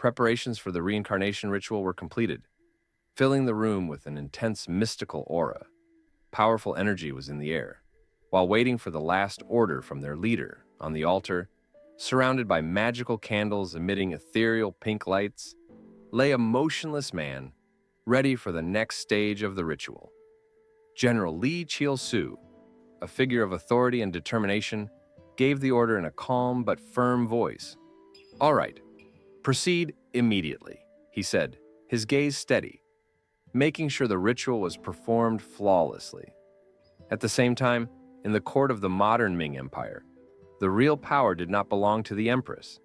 preparations for the reincarnation ritual were completed, filling the room with an intense mystical aura. Powerful energy was in the air. While waiting for the last order from their leader on the altar, surrounded by magical candles emitting ethereal pink lights, lay a motionless man, ready for the next stage of the ritual. General Li Chil-su, a figure of authority and determination, gave the order in a calm but firm voice. "All right, proceed immediately," he said, his gaze steady, making sure the ritual was performed flawlessly. At the same time, in the court of the modern Ming Empire, the real power did not belong to the empress,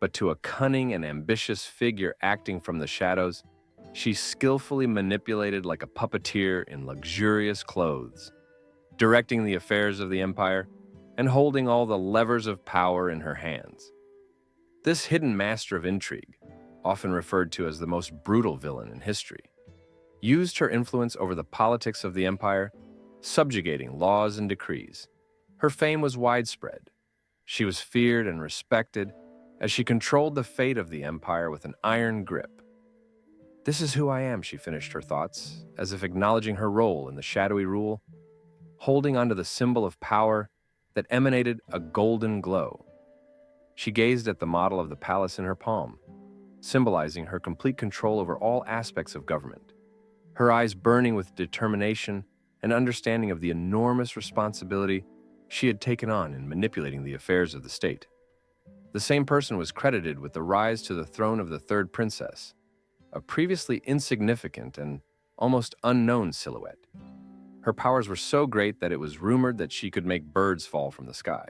but to a cunning and ambitious figure acting from the shadows. She skillfully manipulated like a puppeteer in luxurious clothes, directing the affairs of the empire and holding all the levers of power in her hands. This hidden master of intrigue, often referred to as the most brutal villain in history, used her influence over the politics of the empire, subjugating laws and decrees. Her fame was widespread. She was feared and respected as she controlled the fate of the empire with an iron grip. "This is who I am," she finished her thoughts, as if acknowledging her role in the shadowy rule, holding onto the symbol of power that emanated a golden glow. She gazed at the model of the palace in her palm, symbolizing her complete control over all aspects of government, her eyes burning with determination and understanding of the enormous responsibility she had taken on in manipulating the affairs of the state. The same person was credited with the rise to the throne of the third princess, a previously insignificant and almost unknown silhouette. Her powers were so great that it was rumored that she could make birds fall from the sky.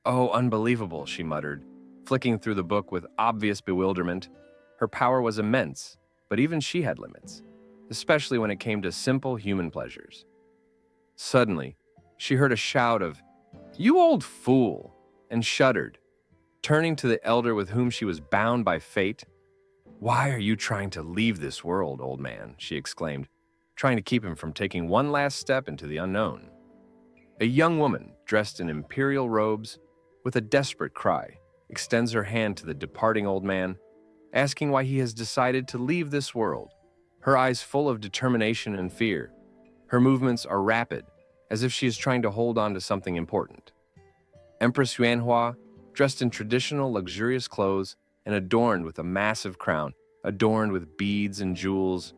"Oh, unbelievable," she muttered, flicking through the book with obvious bewilderment. Her power was immense, but even she had limits, especially when it came to simple human pleasures. Suddenly, she heard a shout of, "You old fool!" and shuddered, turning to the elder with whom she was bound by fate. "Why are you trying to leave this world, old man?" she exclaimed, trying to keep him from taking one last step into the unknown. A young woman, dressed in imperial robes, with a desperate cry, extends her hand to the departing old man, asking why he has decided to leave this world, her eyes full of determination and fear. Her movements are rapid, as if she is trying to hold on to something important. Empress Yuanhua, dressed in traditional luxurious clothes and adorned with a massive crown, adorned with beads and jewels,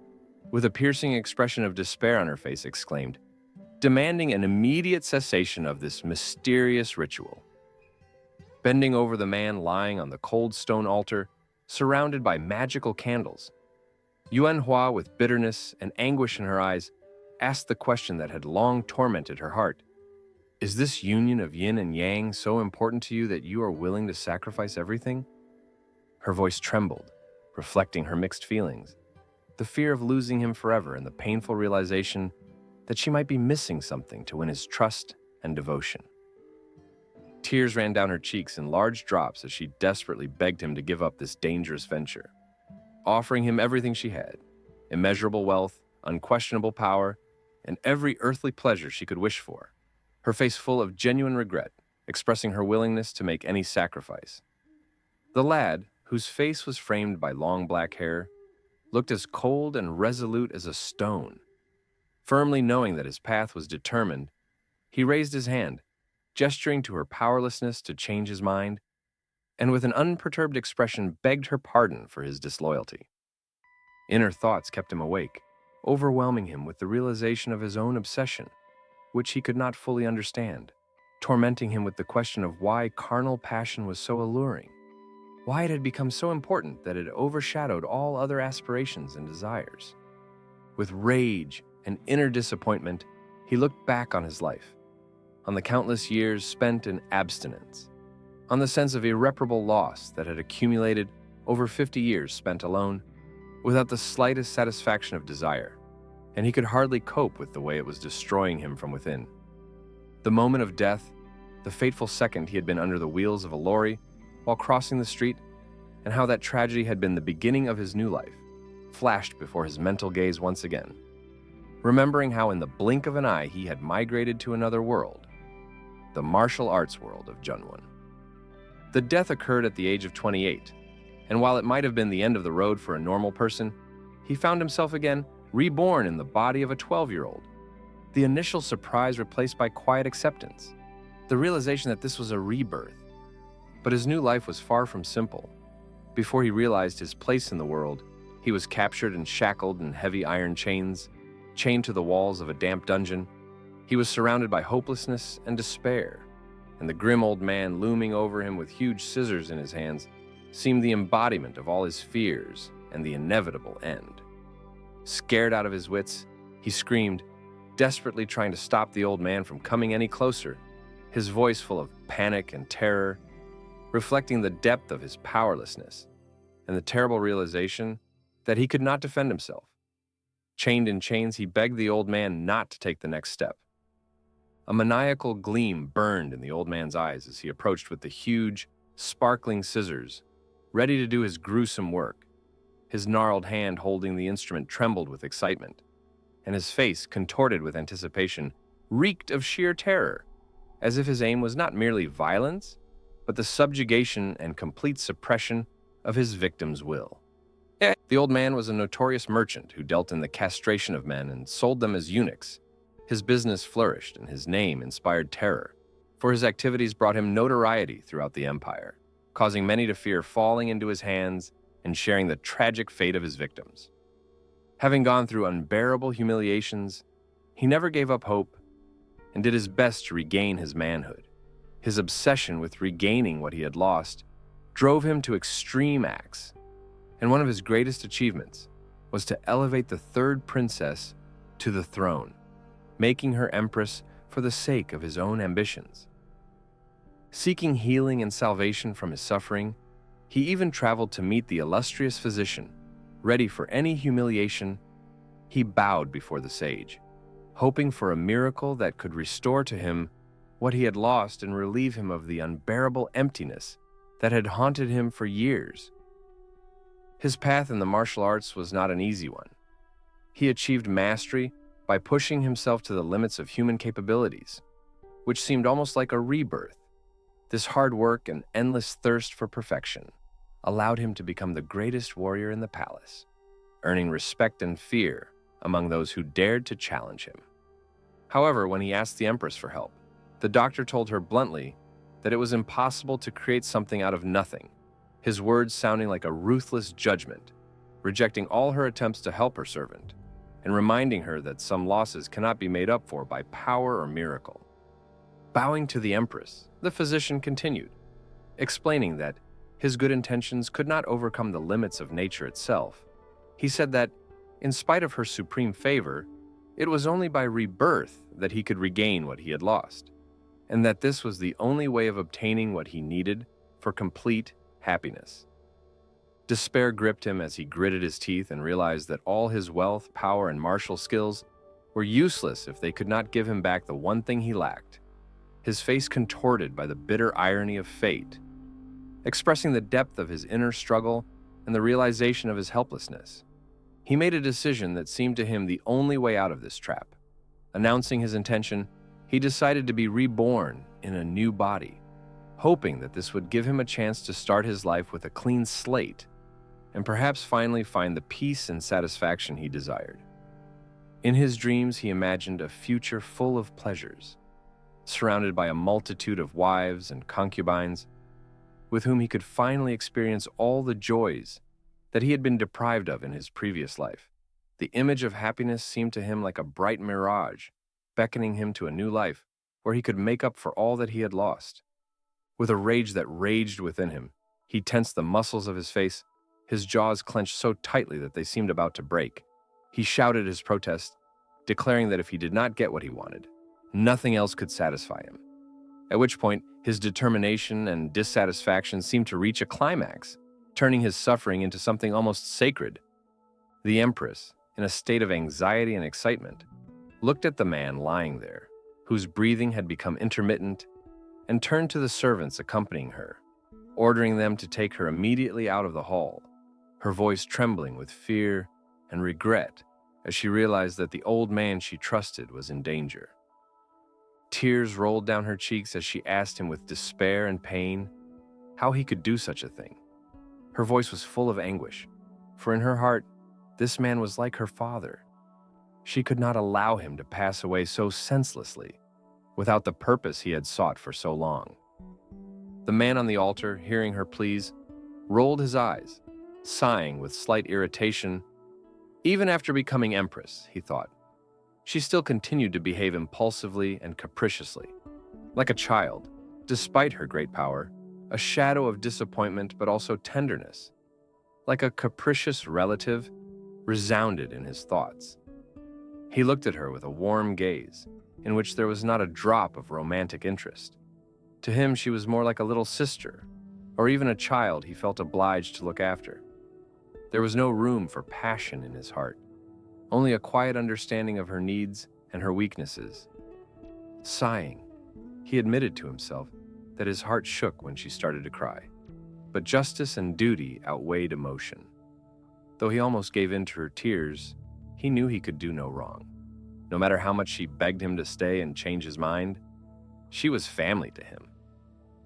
with a piercing expression of despair on her face, exclaimed, demanding an immediate cessation of this mysterious ritual. Bending over the man lying on the cold stone altar, surrounded by magical candles, Yuanhua, with bitterness and anguish in her eyes, asked the question that had long tormented her heart. "Is this union of yin and yang so important to you that you are willing to sacrifice everything?" Her voice trembled, reflecting her mixed feelings, the fear of losing him forever and the painful realization that she might be missing something to win his trust and devotion. Tears ran down her cheeks in large drops as she desperately begged him to give up this dangerous venture, offering him everything she had, immeasurable wealth, unquestionable power, and every earthly pleasure she could wish for, her face full of genuine regret, expressing her willingness to make any sacrifice. The lad, whose face was framed by long black hair, looked as cold and resolute as a stone. Firmly knowing that his path was determined, he raised his hand, gesturing to her powerlessness to change his mind, and with an unperturbed expression begged her pardon for his disloyalty. Inner thoughts kept him awake, overwhelming him with the realization of his own obsession, which he could not fully understand, tormenting him with the question of why carnal passion was so alluring, why it had become so important that it overshadowed all other aspirations and desires. With rage and inner disappointment, he looked back on his life, on the countless years spent in abstinence, on the sense of irreparable loss that had accumulated over 50 years spent alone, without the slightest satisfaction of desire, and he could hardly cope with the way it was destroying him from within. The moment of death, the fateful second he had been under the wheels of a lorry while crossing the street, and how that tragedy had been the beginning of his new life, flashed before his mental gaze once again. Remembering how in the blink of an eye he had migrated to another world, the martial arts world of Junwon. The death occurred at the age of 28, And while it might have been the end of the road for a normal person, he found himself again reborn in the body of a 12-year-old. The initial surprise replaced by quiet acceptance, the realization that this was a rebirth. But his new life was far from simple. Before he realized his place in the world, he was captured and shackled in heavy iron chains, chained to the walls of a damp dungeon. He was surrounded by hopelessness and despair, and the grim old man looming over him with huge scissors in his hands seemed the embodiment of all his fears and the inevitable end. Scared out of his wits, he screamed, desperately trying to stop the old man from coming any closer, his voice full of panic and terror, reflecting the depth of his powerlessness and the terrible realization that he could not defend himself. Chained in chains, he begged the old man not to take the next step. A maniacal gleam burned in the old man's eyes as he approached with the huge, sparkling scissors, ready to do his gruesome work. His gnarled hand holding the instrument trembled with excitement, and his face, contorted with anticipation, reeked of sheer terror, as if his aim was not merely violence, but the subjugation and complete suppression of his victim's will. The old man was a notorious merchant who dealt in the castration of men and sold them as eunuchs. His business flourished, and his name inspired terror, for his activities brought him notoriety throughout the empire, causing many to fear falling into his hands and sharing the tragic fate of his victims. Having gone through unbearable humiliations, he never gave up hope and did his best to regain his manhood. His obsession with regaining what he had lost drove him to extreme acts, and one of his greatest achievements was to elevate the third princess to the throne, making her empress for the sake of his own ambitions. Seeking healing and salvation from his suffering, he even traveled to meet the illustrious physician. Ready for any humiliation, he bowed before the sage, hoping for a miracle that could restore to him what he had lost and relieve him of the unbearable emptiness that had haunted him for years. His path in the martial arts was not an easy one. He achieved mastery by pushing himself to the limits of human capabilities, which seemed almost like a rebirth. This hard work and endless thirst for perfection allowed him to become the greatest warrior in the palace, earning respect and fear among those who dared to challenge him. However, when he asked the empress for help, the doctor told her bluntly that it was impossible to create something out of nothing, his words sounding like a ruthless judgment, rejecting all her attempts to help her servant, and reminding her that some losses cannot be made up for by power or miracle. Bowing to the empress, the physician continued, explaining that his good intentions could not overcome the limits of nature itself. He said that, in spite of her supreme favor, it was only by rebirth that he could regain what he had lost, and that this was the only way of obtaining what he needed for complete happiness. Despair gripped him as he gritted his teeth and realized that all his wealth, power, and martial skills were useless if they could not give him back the one thing he lacked. His face contorted by the bitter irony of fate, expressing the depth of his inner struggle and the realization of his helplessness. He made a decision that seemed to him the only way out of this trap. Announcing his intention, he decided to be reborn in a new body, hoping that this would give him a chance to start his life with a clean slate and perhaps finally find the peace and satisfaction he desired. In his dreams, he imagined a future full of pleasures, surrounded by a multitude of wives and concubines, with whom he could finally experience all the joys that he had been deprived of in his previous life. The image of happiness seemed to him like a bright mirage, beckoning him to a new life where he could make up for all that he had lost. With a rage that raged within him, he tensed the muscles of his face, his jaws clenched so tightly that they seemed about to break. He shouted his protest, declaring that if he did not get what he wanted, nothing else could satisfy him. At which point, his determination and dissatisfaction seemed to reach a climax, turning his suffering into something almost sacred. The empress, in a state of anxiety and excitement, looked at the man lying there, whose breathing had become intermittent, and turned to the servants accompanying her, ordering them to take her immediately out of the hall, her voice trembling with fear and regret as she realized that the old man she trusted was in danger. Tears rolled down her cheeks as she asked him with despair and pain how he could do such a thing. Her voice was full of anguish, for in her heart, this man was like her father. She could not allow him to pass away so senselessly, without the purpose he had sought for so long. The man on the altar, hearing her pleas, rolled his eyes, sighing with slight irritation. Even after becoming empress, he thought, she still continued to behave impulsively and capriciously, like a child, despite her great power, a shadow of disappointment but also tenderness, like a capricious relative, resounded in his thoughts. He looked at her with a warm gaze, in which there was not a drop of romantic interest. To him, she was more like a little sister, or even a child he felt obliged to look after. There was no room for passion in his heart, only a quiet understanding of her needs and her weaknesses. Sighing, he admitted to himself that his heart shook when she started to cry. But justice and duty outweighed emotion. Though he almost gave in to her tears, he knew he could do no wrong. No matter how much she begged him to stay and change his mind, she was family to him,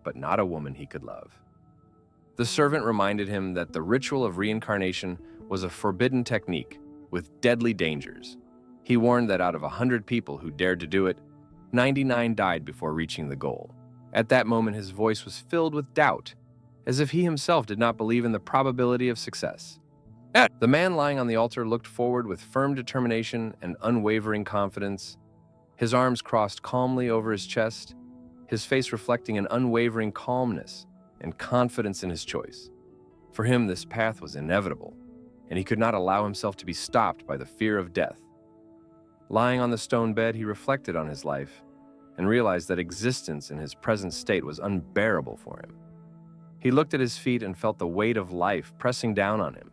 but not a woman he could love. The servant reminded him that the ritual of reincarnation was a forbidden technique with deadly dangers. He warned that out of 100 people who dared to do it, 99 died before reaching the goal. At that moment, his voice was filled with doubt, as if he himself did not believe in the probability of success. The man lying on the altar looked forward with firm determination and unwavering confidence, his arms crossed calmly over his chest, his face reflecting an unwavering calmness and confidence in his choice. For him, this path was inevitable, and he could not allow himself to be stopped by the fear of death. Lying on the stone bed, he reflected on his life and realized that existence in his present state was unbearable for him. He looked at his feet and felt the weight of life pressing down on him,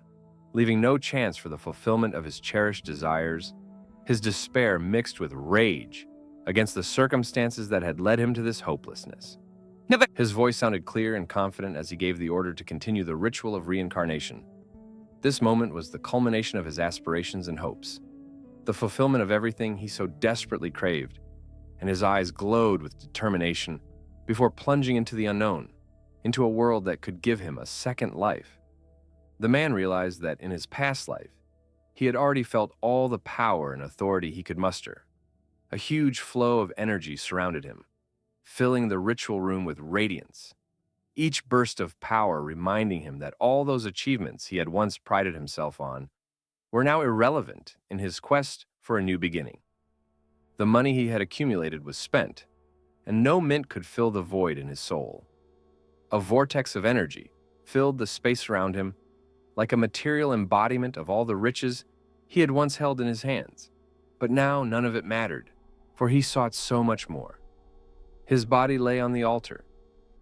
leaving no chance for the fulfillment of his cherished desires. His despair mixed with rage against the circumstances that had led him to this hopelessness. His voice sounded clear and confident as he gave the order to continue the ritual of reincarnation. This moment was the culmination of his aspirations and hopes, the fulfillment of everything he so desperately craved, and his eyes glowed with determination before plunging into the unknown, into a world that could give him a second life. The man realized that in his past life, he had already felt all the power and authority he could muster. A huge flow of energy surrounded him, filling the ritual room with radiance, each burst of power reminding him that all those achievements he had once prided himself on were now irrelevant in his quest for a new beginning. The money he had accumulated was spent, and no mint could fill the void in his soul. A vortex of energy filled the space around him, like a material embodiment of all the riches he had once held in his hands. But now none of it mattered, for he sought so much more. His body lay on the altar,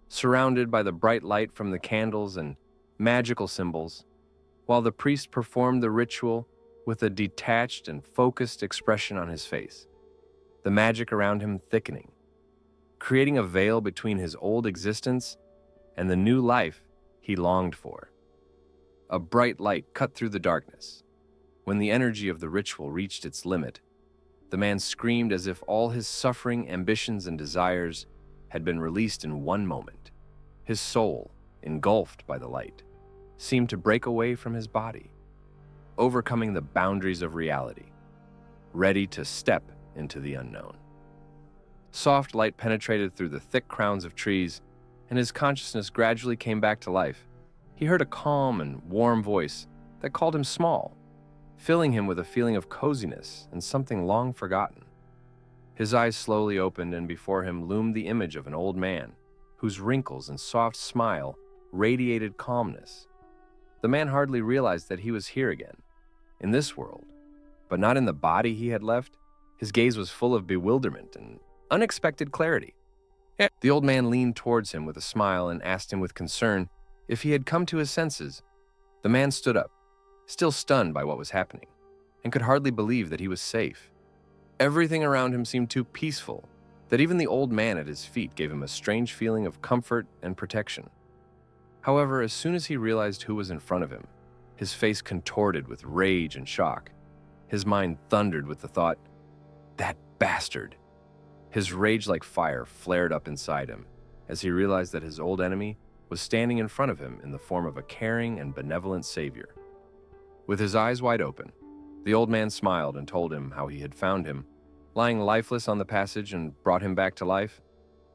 surrounded by the bright light from the candles and magical symbols, while the priest performed the ritual with a detached and focused expression on his face, the magic around him thickening, creating a veil between his old existence and the new life he longed for. A bright light cut through the darkness. When the energy of the ritual reached its limit, the man screamed as if all his suffering, ambitions, and desires had been released in one moment. His soul, engulfed by the light, seemed to break away from his body, overcoming the boundaries of reality, ready to step into the unknown. Soft light penetrated through the thick crowns of trees, and his consciousness gradually came back to life. He heard a calm and warm voice that called him small, filling him with a feeling of coziness and something long forgotten. His eyes slowly opened, and before him loomed the image of an old man, whose wrinkles and soft smile radiated calmness. The man hardly realized that he was here again, in this world, but not in the body he had left. His gaze was full of bewilderment and unexpected clarity. The old man leaned towards him with a smile and asked him with concern if he had come to his senses. The man stood up, still stunned by what was happening, and could hardly believe that he was safe. Everything around him seemed too peaceful that even the old man at his feet gave him a strange feeling of comfort and protection. However, as soon as he realized who was in front of him, his face contorted with rage and shock. His mind thundered with the thought, "That bastard!" His rage like fire flared up inside him as he realized that his old enemy was standing in front of him in the form of a caring and benevolent savior. With his eyes wide open, the old man smiled and told him how he had found him, lying lifeless on the passage, and brought him back to life.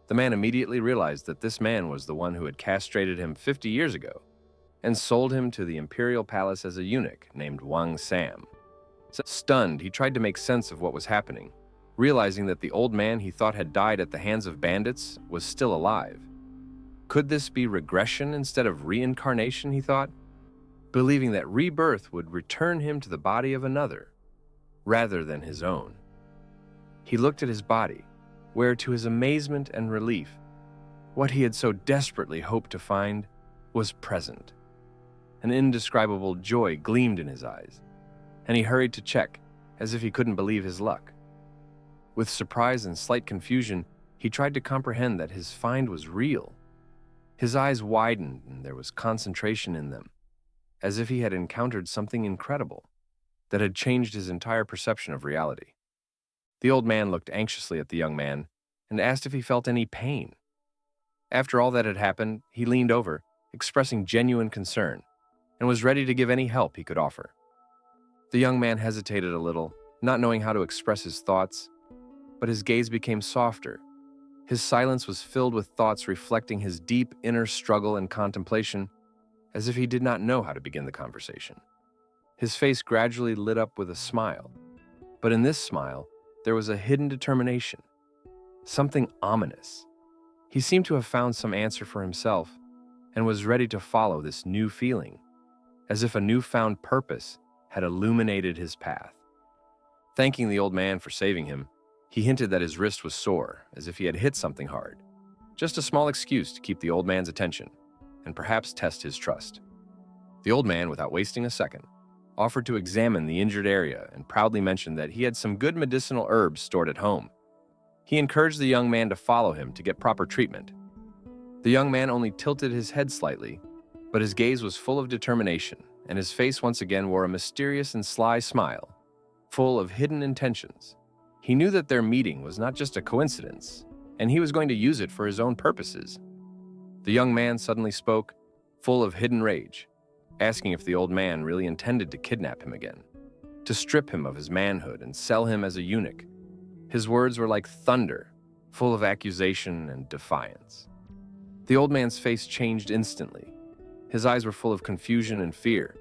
The man immediately realized that this man was the one who had castrated him 50 years ago and sold him to the imperial palace as a eunuch named Wang Sam. Stunned, he tried to make sense of what was happening, realizing that the old man he thought had died at the hands of bandits was still alive. Could this be regression instead of reincarnation, he thought, believing that rebirth would return him to the body of another, rather than his own. He looked at his body, where, to his amazement and relief, what he had so desperately hoped to find was present. An indescribable joy gleamed in his eyes, and he hurried to check, as if he couldn't believe his luck. With surprise and slight confusion, he tried to comprehend that his find was real. His eyes widened, and there was concentration in them, as if he had encountered something incredible that had changed his entire perception of reality. The old man looked anxiously at the young man and asked if he felt any pain. After all that had happened, he leaned over, expressing genuine concern, and was ready to give any help he could offer. The young man hesitated a little, not knowing how to express his thoughts, but his gaze became softer. His silence was filled with thoughts reflecting his deep inner struggle and contemplation, as if he did not know how to begin the conversation. His face gradually lit up with a smile, but in this smile, there was a hidden determination, something ominous. He seemed to have found some answer for himself and was ready to follow this new feeling, as if a newfound purpose had illuminated his path. Thanking the old man for saving him, he hinted that his wrist was sore, as if he had hit something hard. Just a small excuse to keep the old man's attention and perhaps test his trust. The old man, without wasting a second, offered to examine the injured area and proudly mentioned that he had some good medicinal herbs stored at home. He encouraged the young man to follow him to get proper treatment. The young man only tilted his head slightly, but his gaze was full of determination, and his face once again wore a mysterious and sly smile, full of hidden intentions. He knew that their meeting was not just a coincidence, and he was going to use it for his own purposes. The young man suddenly spoke, full of hidden rage, asking if the old man really intended to kidnap him again, to strip him of his manhood and sell him as a eunuch. His words were like thunder, full of accusation and defiance. The old man's face changed instantly. His eyes were full of confusion and fear,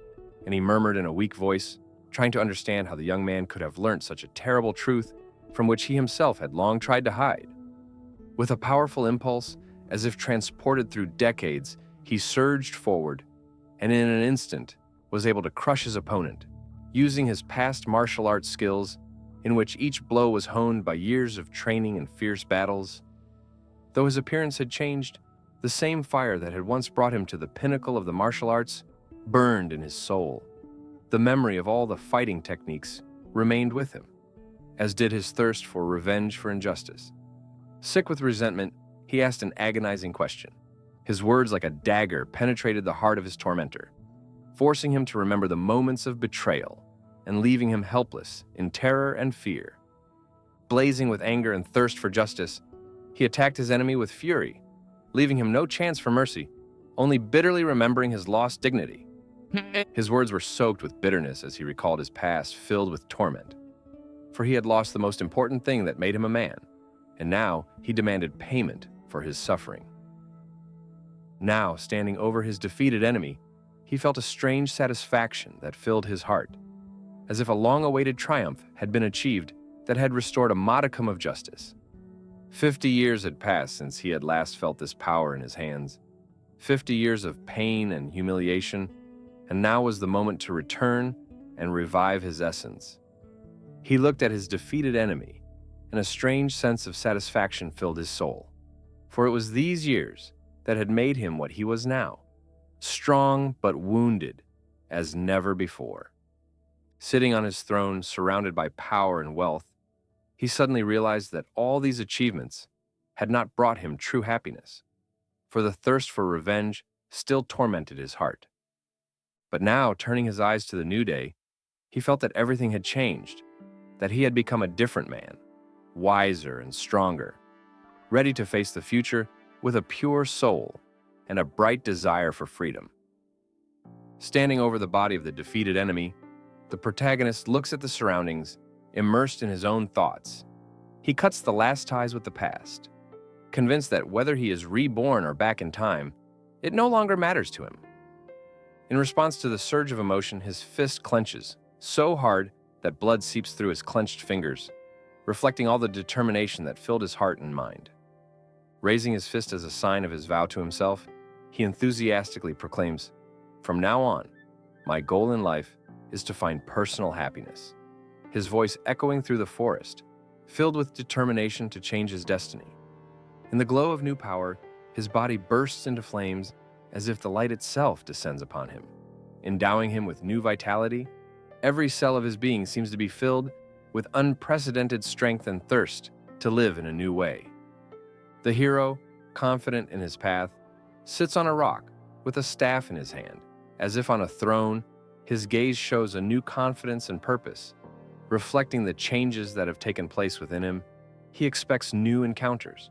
and he murmured in a weak voice, trying to understand how the young man could have learnt such a terrible truth from which he himself had long tried to hide. With a powerful impulse, as if transported through decades, he surged forward, and in an instant was able to crush his opponent, using his past martial arts skills, in which each blow was honed by years of training and fierce battles. Though his appearance had changed, the same fire that had once brought him to the pinnacle of the martial arts burned in his soul. The memory of all the fighting techniques remained with him, as did his thirst for revenge for injustice. Sick with resentment, he asked an agonizing question. His words, like a dagger, penetrated the heart of his tormentor, forcing him to remember the moments of betrayal and leaving him helpless in terror and fear. Blazing with anger and thirst for justice, he attacked his enemy with fury, leaving him no chance for mercy, only bitterly remembering his lost dignity. His words were soaked with bitterness as he recalled his past filled with torment, for he had lost the most important thing that made him a man, and now he demanded payment for his suffering. Now, standing over his defeated enemy, he felt a strange satisfaction that filled his heart, as if a long-awaited triumph had been achieved that had restored a modicum of justice. 50 years had passed since he had last felt this power in his hands, 50 years of pain and humiliation, and now was the moment to return and revive his essence. He looked at his defeated enemy, and a strange sense of satisfaction filled his soul, for it was these years that had made him what he was now, strong but wounded as never before. Sitting on his throne, surrounded by power and wealth, he suddenly realized that all these achievements had not brought him true happiness, for the thirst for revenge still tormented his heart. But now, turning his eyes to the new day, he felt that everything had changed, that he had become a different man, wiser and stronger, ready to face the future with a pure soul and a bright desire for freedom. Standing over the body of the defeated enemy, the protagonist looks at the surroundings, immersed in his own thoughts. He cuts the last ties with the past, convinced that whether he is reborn or back in time, it no longer matters to him. In response to the surge of emotion, his fist clenches so hard that blood seeps through his clenched fingers, reflecting all the determination that filled his heart and mind. Raising his fist as a sign of his vow to himself, he enthusiastically proclaims, "From now on, my goal in life is to find personal happiness." His voice echoing through the forest, filled with determination to change his destiny. In the glow of new power, his body bursts into flames as if the light itself descends upon him, endowing him with new vitality. Every cell of his being seems to be filled with unprecedented strength and thirst to live in a new way. The hero, confident in his path, sits on a rock with a staff in his hand. As if on a throne, his gaze shows a new confidence and purpose. Reflecting the changes that have taken place within him, he expects new encounters,